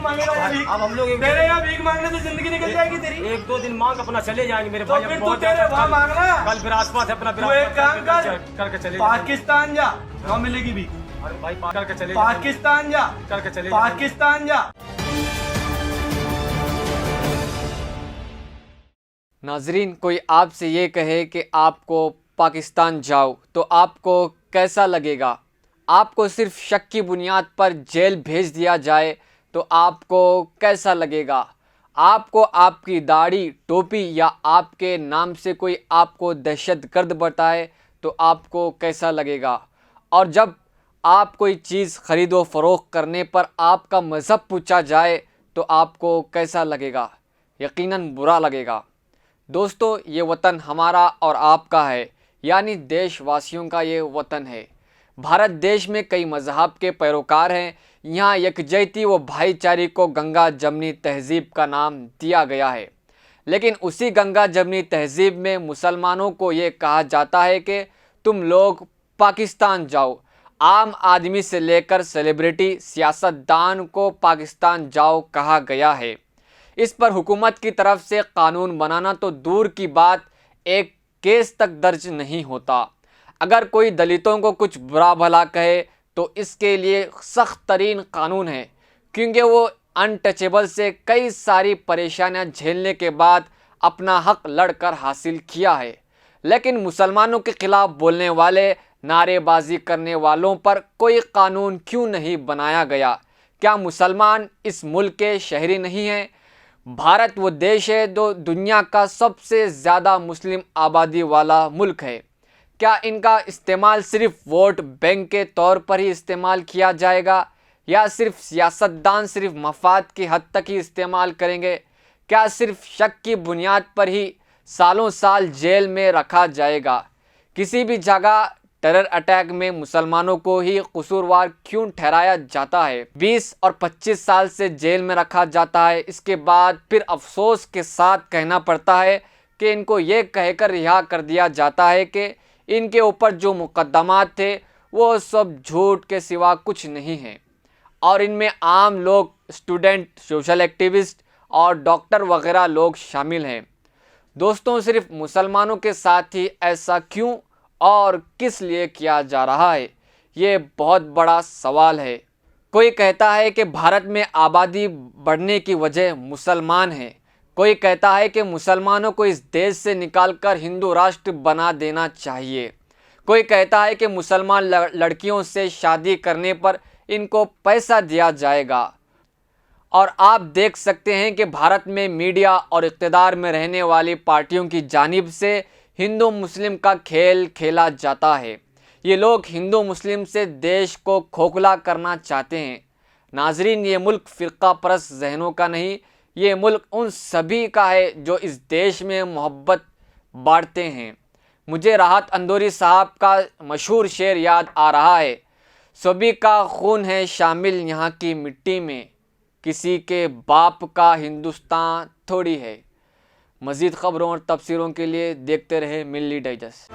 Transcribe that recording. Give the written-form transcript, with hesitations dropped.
दिन मांगेगा ये भीख? अब हम लोग तेरे यहाँ भीख मांगने से जिंदगी निकल जाएगी तेरी। एक दो दिन मांग अपना चले जाएंगे मेरे तो भाई। फिर तू तेरे वहाँ मांगना। कल विरासत है अपना, तू एक काम कर, करके चले पाकिस्तान जा, वहाँ मिलेगी भीख। अरे भाई करके चले पाकिस्तान जा, करके चले पाकिस्तान जा। नाजरीन, कोई आपसे ये कहे कि आपको पाकिस्तान जाओ तो आपको कैसा लगेगा? आपको सिर्फ शक की बुनियाद पर जेल भेज दिया जाए तो आपको कैसा लगेगा? आपको आपकी दाढ़ी, टोपी या आपके नाम से कोई आपको दहशतगर्द बताए तो आपको कैसा लगेगा? और जब आप कोई चीज़ ख़रीदो फ़रोख्त करने पर आपका मज़हब पूछा जाए तो आपको कैसा लगेगा? यकीनन बुरा लगेगा। दोस्तों, ये वतन हमारा और आपका है, यानी देशवासियों का ये वतन है। भारत देश में कई मज़हब के पैरोकार हैं। यहाँ यकजहती व भाईचारे को गंगा जमनी तहज़ीब का नाम दिया गया है। लेकिन उसी गंगा जमनी तहज़ीब में मुसलमानों को ये कहा जाता है कि तुम लोग पाकिस्तान जाओ। आम आदमी से लेकर सेलिब्रिटी, सियासतदान को पाकिस्तान जाओ कहा गया है। इस पर हुकूमत की तरफ से कानून बनाना तो दूर की बात, एक केस तक दर्ज नहीं होता। अगर कोई दलितों को कुछ बुरा भला कहे तो इसके लिए सख्त तरीन कानून है, क्योंकि वो अनटचेबल से कई सारी परेशानियां झेलने के बाद अपना हक लड़कर हासिल किया है। लेकिन मुसलमानों के खिलाफ बोलने वाले, नारेबाजी करने वालों पर कोई कानून क्यों नहीं बनाया गया? क्या मुसलमान इस मुल्क के शहरी नहीं हैं? भारत वो देश है जो दुनिया का सबसे ज़्यादा मुस्लिम आबादी वाला मुल्क है। क्या इनका इस्तेमाल सिर्फ वोट बैंक के तौर पर ही इस्तेमाल किया जाएगा, या सिर्फ सियासतदान सिर्फ मफाद की हद तक ही इस्तेमाल करेंगे? क्या सिर्फ शक की बुनियाद पर ही सालों साल जेल में रखा जाएगा? किसी भी जगह टेरर अटैक में मुसलमानों को ही कसूरवार क्यों ठहराया जाता है? 20 और 25 साल से जेल में रखा जाता है। इसके बाद फिर अफसोस के साथ कहना पड़ता है कि इनको ये कहकर रिहा कर दिया जाता है कि इनके ऊपर जो मुकदमात थे वो सब झूठ के सिवा कुछ नहीं है, और इनमें आम लोग, स्टूडेंट, सोशल एक्टिविस्ट और डॉक्टर वगैरह लोग शामिल हैं। दोस्तों, सिर्फ मुसलमानों के साथ ही ऐसा क्यों और किस लिए किया जा रहा है, ये बहुत बड़ा सवाल है। कोई कहता है कि भारत में आबादी बढ़ने की वजह मुसलमान हैं। कोई कहता है कि मुसलमानों को इस देश से निकालकर हिंदू राष्ट्र बना देना चाहिए। कोई कहता है कि मुसलमान लड़कियों से शादी करने पर इनको पैसा दिया जाएगा। और आप देख सकते हैं कि भारत में मीडिया और इक़्तिदार में रहने वाली पार्टियों की जानिब से हिंदू मुस्लिम का खेल खेला जाता है। ये लोग हिंदू मुस्लिम से देश को खोखला करना चाहते हैं। नाजरीन, ये मुल्क फ़िरका परस्त जहनों का नहीं, ये मुल्क उन सभी का है जो इस देश में मोहब्बत बांटते हैं। मुझे राहत अंदौरी साहब का मशहूर शेर याद आ रहा है, सभी का खून है शामिल यहाँ की मिट्टी में, किसी के बाप का हिंदुस्तान थोड़ी है। मज़ीद ख़बरों और तफसीरों के लिए देखते रहे मिल्ली डाइजेस्ट।